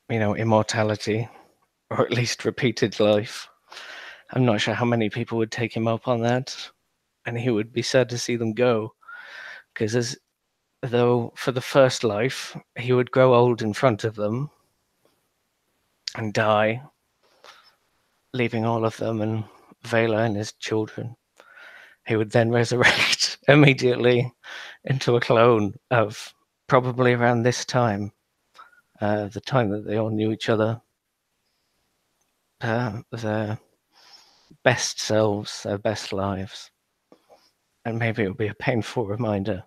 [SPEAKER 4] immortality, or at least repeated life. I'm not sure how many people would take him up on that, and he would be sad to see them go, because as though for the first life, he would grow old in front of them and die, leaving all of them and Vela and his children. He would then resurrect immediately into a clone of probably around this time, the time that they all knew each other, their best selves, their best lives. And maybe it would be a painful reminder,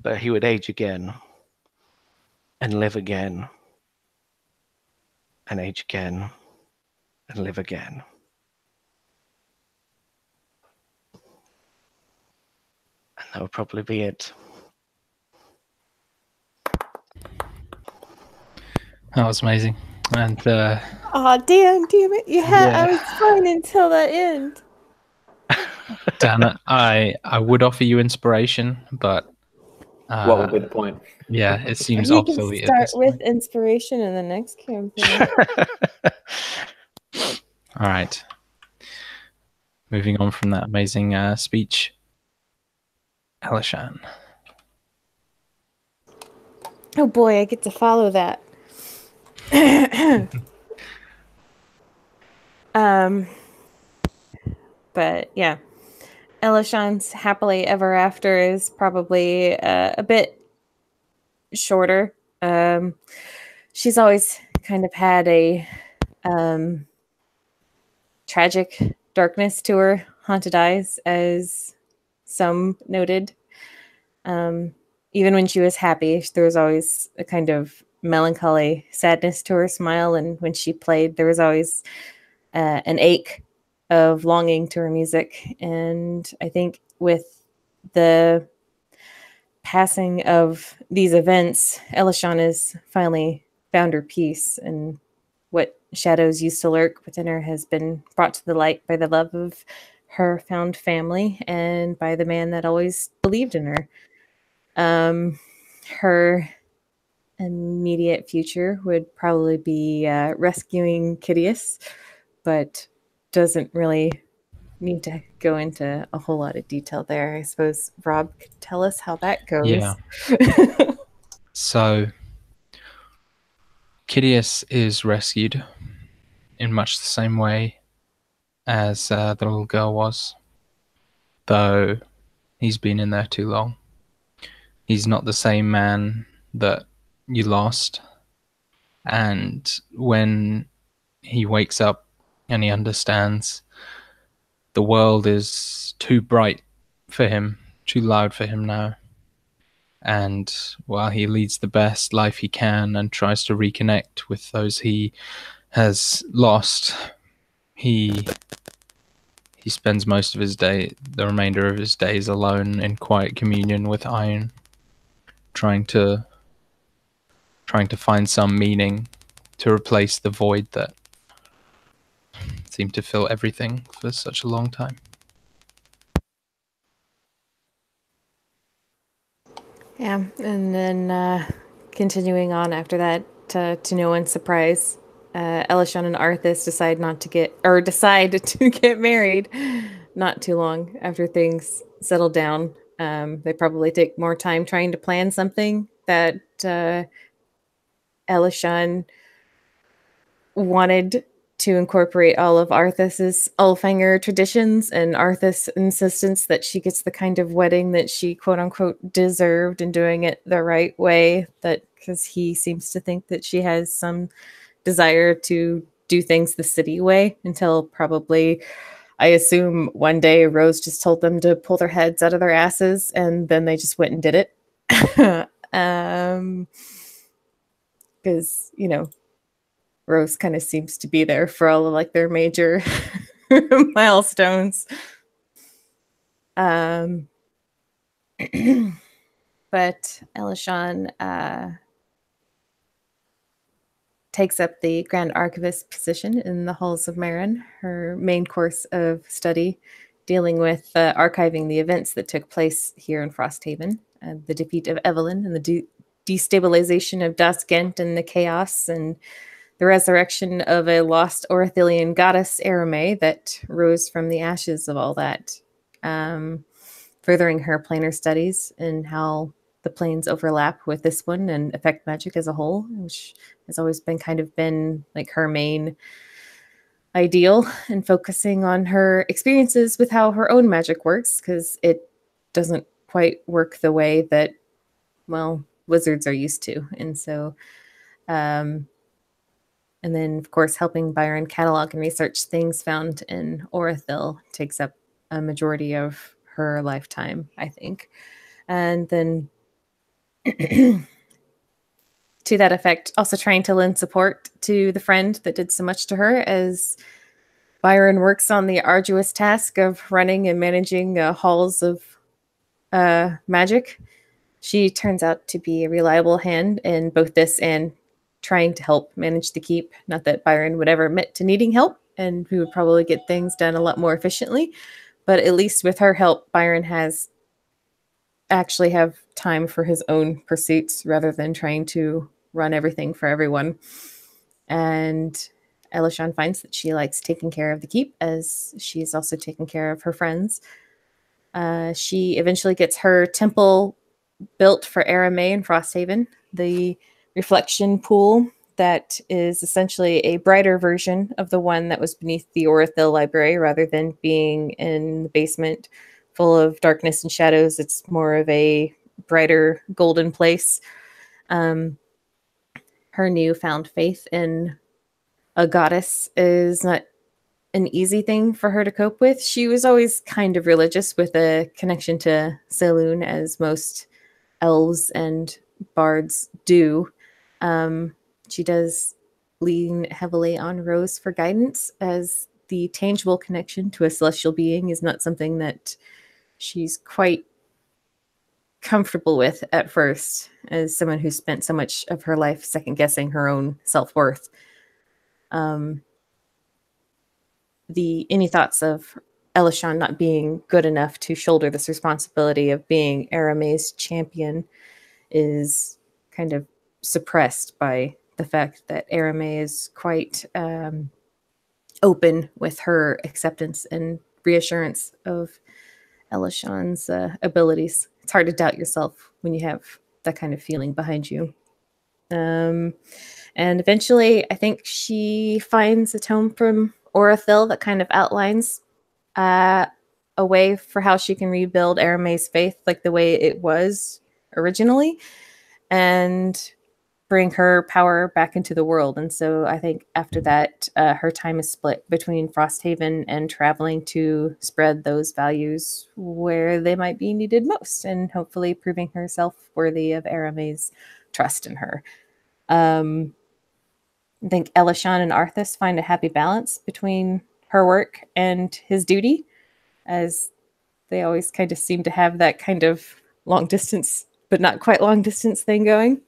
[SPEAKER 4] but he would age again and live again and age again and live again. And that would probably be it.
[SPEAKER 1] That was amazing. And
[SPEAKER 3] Oh, damn it. I was fine until that end.
[SPEAKER 1] Dan, I would offer you inspiration, but
[SPEAKER 5] What would be the point?
[SPEAKER 1] yeah, it seems
[SPEAKER 3] You can
[SPEAKER 1] obsolete.
[SPEAKER 3] start with inspiration in the next campaign.
[SPEAKER 1] All right. Moving on from that amazing speech, Elishan.
[SPEAKER 3] Oh boy, I get to follow that. But yeah, Elishan's happily ever after is probably a bit shorter. She's always kind of had a tragic darkness to her, haunted eyes, as some noted. Even when she was happy, there was always a kind of melancholy sadness to her smile, and when she played, there was always an ache of longing to her music. And I think with the passing of these events, Elishan has finally found her peace, and what shadows used to lurk within her has been brought to the light by the love of her found family and by the man that always believed in her. Her immediate future would probably be rescuing Kidius, but doesn't really need to go into a whole lot of detail there. I suppose Rob could tell us how that goes.
[SPEAKER 1] Yeah. So, Kidius is rescued in much the same way as the little girl was, though he's been in there too long. He's not the same man that you lost, and when he wakes up and he understands the world is too bright for him, too loud for him now, and while he leads the best life he can and tries to reconnect with those he has lost, he spends most of his day, the remainder of his days, alone in quiet communion with Iron, trying to find some meaning to replace the void that seemed to fill everything for such a long time.
[SPEAKER 3] Yeah, and then continuing on after that, to no one's surprise, Elishan and Arthas decide to get married not too long after things settle down. They probably take more time trying to plan something that Elishan wanted to incorporate all of Arthas's Ulfhanger traditions and Arthas' insistence that she gets the kind of wedding that she quote unquote deserved and doing it the right way, that because he seems to think that she has some desire to do things the city way, until probably, I assume, one day Rose just told them to pull their heads out of their asses and then they just went and did it. Because, Rose kind of seems to be there for all of like their major milestones. But Elishan takes up the Grand Archivist position in the halls of Marin, her main course of study, dealing with archiving the events that took place here in Frosthaven, the defeat of Evelyn and the destabilization of Das Gent and the chaos, and the resurrection of a lost Orithilian goddess, Erame, that rose from the ashes of all that, furthering her planar studies and how the planes overlap with this one and affect magic as a whole, which has always been like her main ideal, and focusing on her experiences with how her own magic works, because it doesn't quite work the way that, well, wizards are used to. And so, and then, of course, helping Byron catalog and research things found in Orithil takes up a majority of her lifetime, I think. And then, to that effect, also trying to lend support to the friend that did so much to her, as Byron works on the arduous task of running and managing halls of magic. She turns out to be a reliable hand in both this and trying to help manage the keep. Not that Byron would ever admit to needing help, and we would probably get things done a lot more efficiently. But at least with her help, Byron has actually have time for his own pursuits rather than trying to run everything for everyone. And Elishan finds that she likes taking care of the keep, as she's also taking care of her friends. She eventually gets her temple built for Erame in Frosthaven, the reflection pool that is essentially a brighter version of the one that was beneath the Orithil library, rather than being in the basement full of darkness and shadows. It's more of a brighter golden place. Her newfound faith in a goddess is not an easy thing for her to cope with. She was always kind of religious, with a connection to Selûne, as most elves and bards do. She does lean heavily on Rose for guidance, as the tangible connection to a celestial being is not something that she's quite comfortable with at first, as someone who spent so much of her life second guessing her own self-worth. Any thoughts of Elishan not being good enough to shoulder this responsibility of being Arame's champion is kind of suppressed by the fact that Arame is quite open with her acceptance and reassurance of Elishan's abilities. It's hard to doubt yourself when you have that kind of feeling behind you. And eventually, I think she finds a tome from Orathil that kind of outlines a way for how she can rebuild Arame's faith like the way it was originally and bring her power back into the world. And so I think after that, her time is split between Frosthaven and traveling to spread those values where they might be needed most, and hopefully proving herself worthy of Arame's trust in her. I think Elishan and Arthas find a happy balance between her work and his duty, as they always kind of seem to have that kind of long distance, but not quite long distance thing going.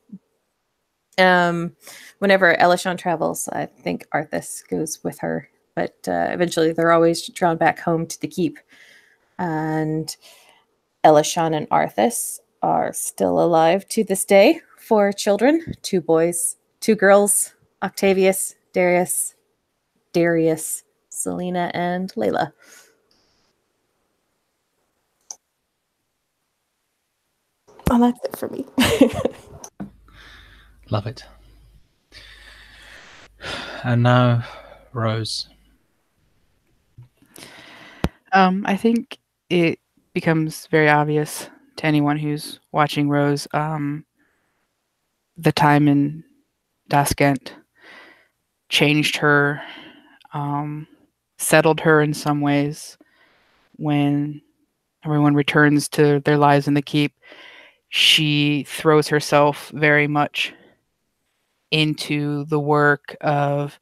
[SPEAKER 3] Whenever Elishan travels, I think Arthas goes with her, but eventually they're always drawn back home to the keep. And Elishan and Arthas are still alive to this day, 4 children, 2 boys, 2 girls, Octavius, Darius, Selena, and Layla. Oh, that's it for me.
[SPEAKER 1] Love it. And now, Rose.
[SPEAKER 6] I think it becomes very obvious to anyone who's watching Rose, the time in Daskent changed her, settled her in some ways. When everyone returns to their lives in the keep, she throws herself very much into the work of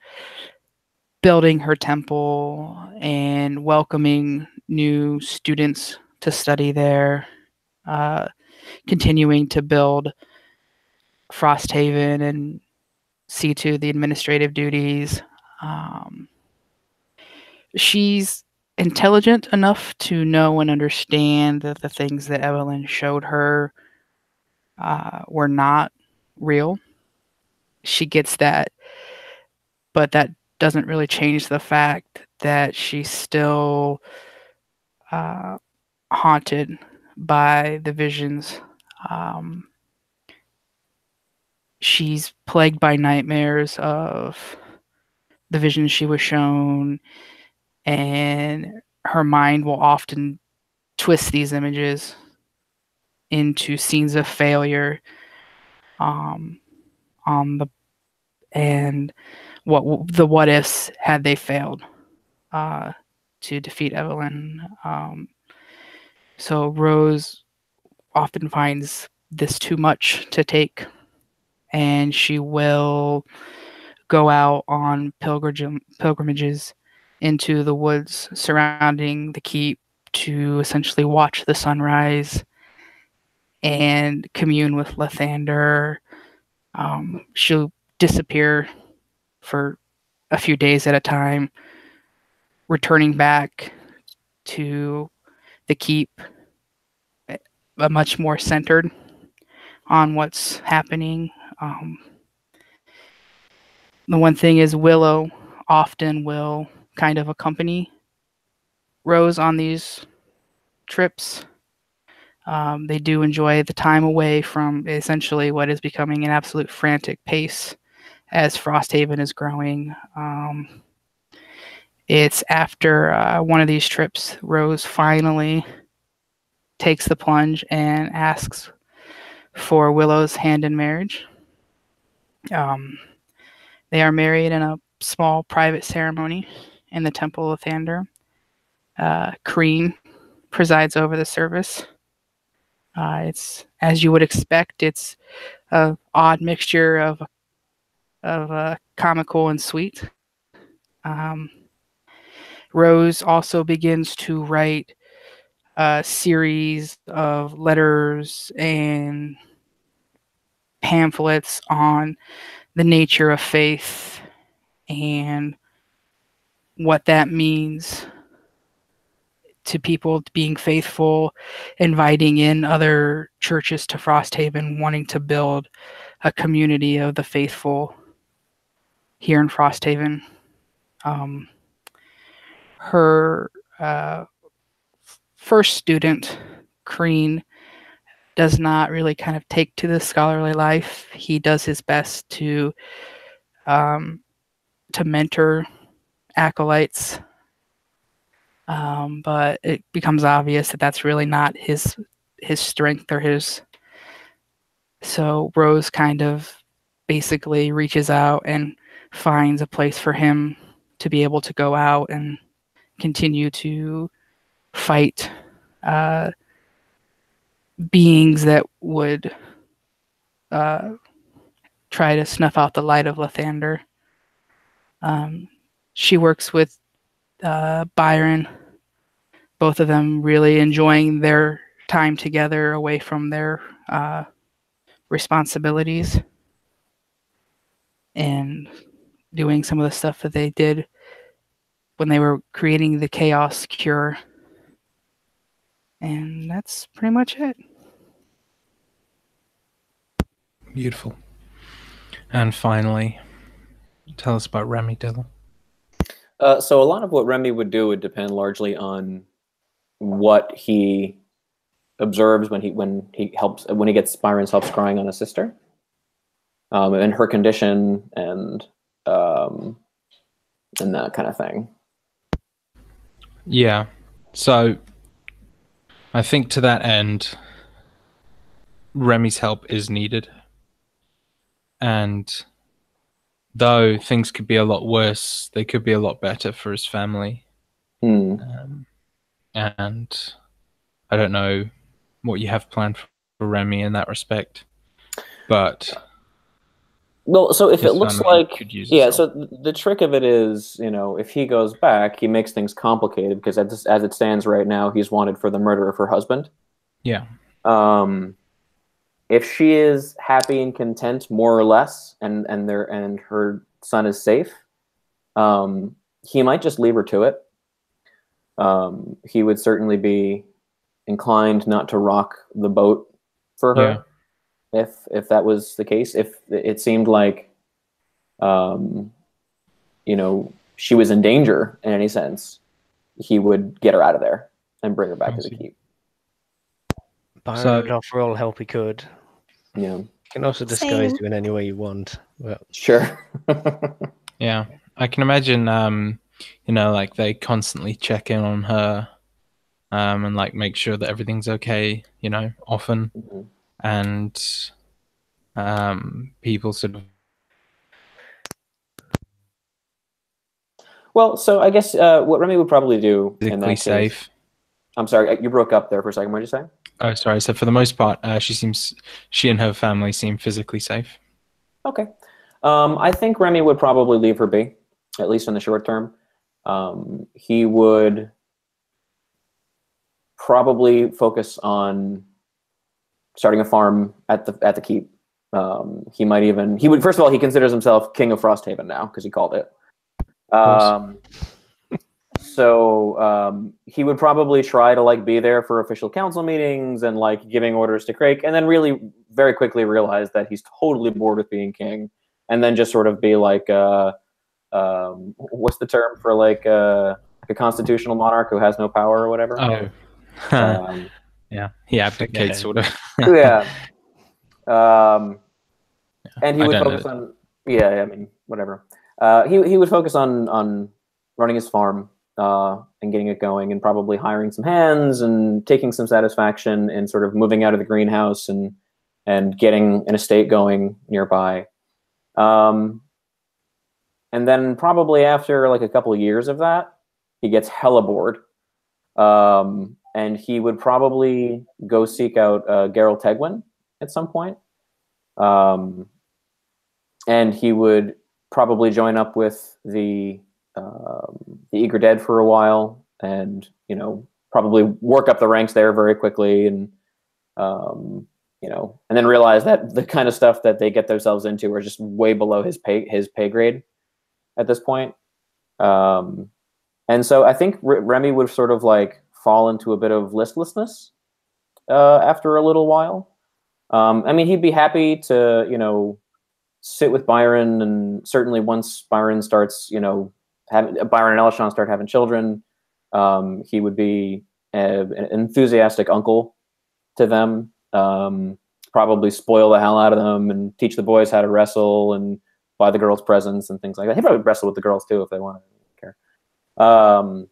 [SPEAKER 6] building her temple and welcoming new students to study there, continuing to build Frosthaven and see to the administrative duties. She's intelligent enough to know and understand that the things that Evelyn showed her were not real. She gets that, but that doesn't really change the fact that she's still haunted by the visions. She's plagued by nightmares of the visions she was shown, and her mind will often twist these images into scenes of failure on the and what ifs had they failed to defeat Evelyn. So Rose often finds this too much to take, and she will go out on pilgrimages into the woods surrounding the keep to essentially watch the sunrise and commune with Lathander. She'll disappear for a few days at a time, returning back to the keep, much more centered on what's happening. The one thing is Willow often will kind of accompany Rose on these trips. They do enjoy the time away from essentially what is becoming an absolute frantic pace as Frosthaven is growing. It's after one of these trips, Rose finally takes the plunge and asks for Willow's hand in marriage. They are married in a small private ceremony in the Temple of Thander. Kreen presides over the service. It's, as you would expect, it's an odd mixture of comical and sweet. Rose also begins to write a series of letters and pamphlets on the nature of faith and what that means to people being faithful, inviting in other churches to Frosthaven, wanting to build a community of the faithful here in Frosthaven. Her first student, Crean, does not really kind of take to the scholarly life. He does his best to mentor acolytes, but it becomes obvious that that's really not his strength or his. So Rose kind of basically reaches out and finds a place for him to be able to go out and continue to fight beings that would try to snuff out the light of Lathander. She works with Byron, both of them really enjoying their time together away from their responsibilities and doing some of the stuff that they did when they were creating the Chaos Cure. And that's pretty much it.
[SPEAKER 1] Beautiful. And finally, tell us about Remy, Dylan.
[SPEAKER 5] So a lot of what Remy would do would depend largely on what he observes when he gets Byron's help scrying on his sister, and her condition, and that kind of thing.
[SPEAKER 1] Yeah. So I think to that end, Remy's help is needed. And though things could be a lot worse, they could be a lot better for his family. And I don't know what you have planned for Remy in that respect, but
[SPEAKER 5] well, so if it looks like,
[SPEAKER 1] yeah,
[SPEAKER 5] so the trick of it is, if he goes back, he makes things complicated because as it stands right now, he's wanted for the murder of her husband.
[SPEAKER 1] Yeah.
[SPEAKER 5] If she is happy and content, more or less, and her son is safe, he might just leave her to it. He would certainly be inclined not to rock the boat for her, if that was the case. If it seemed like, she was in danger in any sense, he would get her out of there and bring her back to the keep.
[SPEAKER 4] Byron would offer all help he could.
[SPEAKER 5] Yeah.
[SPEAKER 4] You can also disguise you in any way you want. Well.
[SPEAKER 5] Sure.
[SPEAKER 1] Yeah. I can imagine, like they constantly check in on her, and like make sure that everything's okay, often.
[SPEAKER 5] Mm-hmm.
[SPEAKER 1] And people sort of.
[SPEAKER 5] Well, so I guess what Remy would probably do in that case.
[SPEAKER 1] Safe.
[SPEAKER 5] I'm sorry, you broke up there for a second. What did you say?
[SPEAKER 1] Oh, sorry. So for the most part, she and her family seem physically safe.
[SPEAKER 5] Okay. I think Remy would probably leave her be, at least in the short term. He would probably focus on starting a farm at the keep. He would, first of all, he considers himself king of Frosthaven now because he called it. So he would probably try to be there for official council meetings and giving orders to Crake, and then really very quickly realize that he's totally bored with being king, and then just sort of be what's the term for a constitutional monarch who has no power or whatever?
[SPEAKER 1] Oh, yeah, he abdicates sort of.
[SPEAKER 5] Yeah. And he would focus on whatever. He would focus on running his farm and getting it going, and probably hiring some hands and taking some satisfaction in sort of moving out of the greenhouse and getting an estate going nearby. And then probably after a couple of years of that, he gets hella bored. And he would probably go seek out Geralt Tegwin at some point. And he would probably join up with the the Eager Dead for a while, and probably work up the ranks there very quickly, and and then realize that the kind of stuff that they get themselves into are just way below his pay grade at this point. And so I think Remy would sort of like fall into a bit of listlessness after a little while. I mean, he'd be happy to, sit with Byron, and certainly once Byron starts, Byron and Elishon start having children, he would be an enthusiastic uncle to them. Probably spoil the hell out of them and teach the boys how to wrestle and buy the girls presents and things like that. He'd probably wrestle with the girls too if they wanted. I don't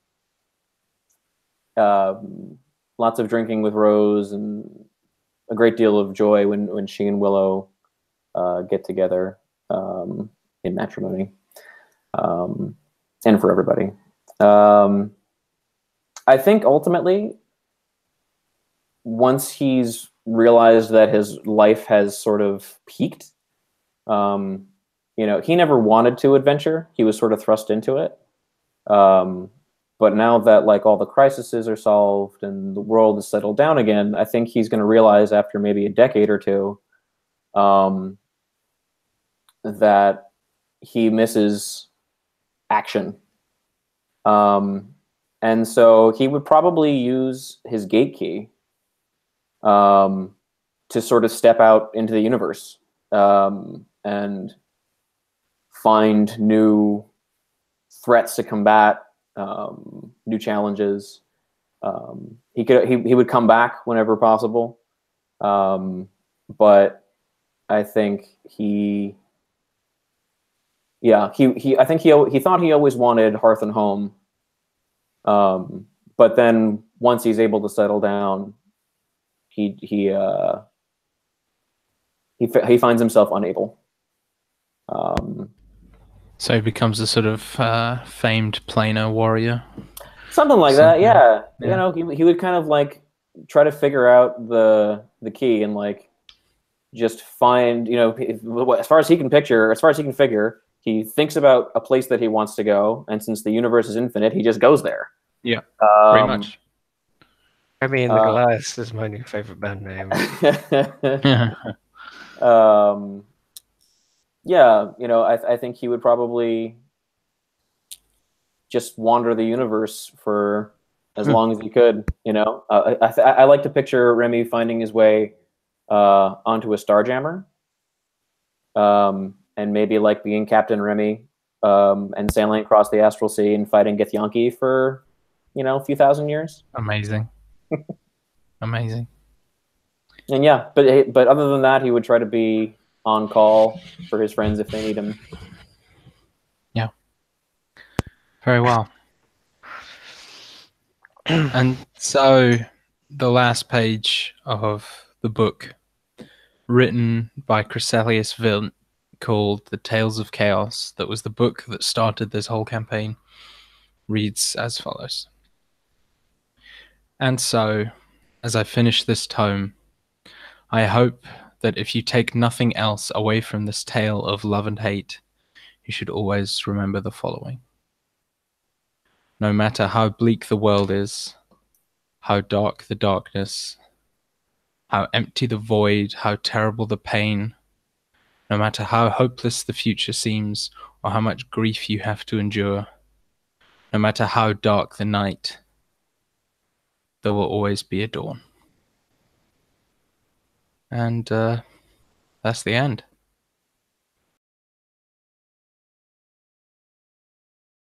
[SPEAKER 5] care. Lots of drinking with Rose, and a great deal of joy when she and Willow get together in matrimony, and for everybody. I think ultimately, once he's realized that his life has sort of peaked, he never wanted to adventure. He was sort of thrust into it. But now that like all the crises are solved and the world is settled down again, I think he's going to realize after maybe a decade or two that he misses action. And so he would probably use his gate key to sort of step out into the universe and find new threats to combat, new challenges. He would come back whenever possible, but I think he thought he always wanted hearth and home, but then once he's able to settle down, he finds himself unable.
[SPEAKER 1] So he becomes a sort of famed planar warrior.
[SPEAKER 5] Something like that, yeah. He would kind of like try to figure out the key and like just find, as far as he can figure, he thinks about a place that he wants to go, and since the universe is infinite, he just goes there.
[SPEAKER 1] Yeah, pretty much.
[SPEAKER 4] Remy and the Glass is my new favorite band name.
[SPEAKER 5] I think he would probably just wander the universe for as long as he could. I like to picture Remy finding his way onto a Starjammer, and maybe like being Captain Remy and sailing across the astral sea and fighting Githyanki for a few thousand years.
[SPEAKER 1] Amazing. Amazing.
[SPEAKER 5] And yeah, but other than that, he would try to be on call for his friends if they need him.
[SPEAKER 1] Yeah. Very well. And so the last page of the book, written by Chryselius Vildt, called The Tales of Chaos, that was the book that started this whole campaign, reads as follows. And so, as I finish this tome, I hope that if you take nothing else away from this tale of love and hate, you should always remember the following. No matter how bleak the world is, how dark the darkness, how empty the void, how terrible the pain, no matter how hopeless the future seems or how much grief you have to endure, no matter how dark the night, there will always be a dawn. And that's the end.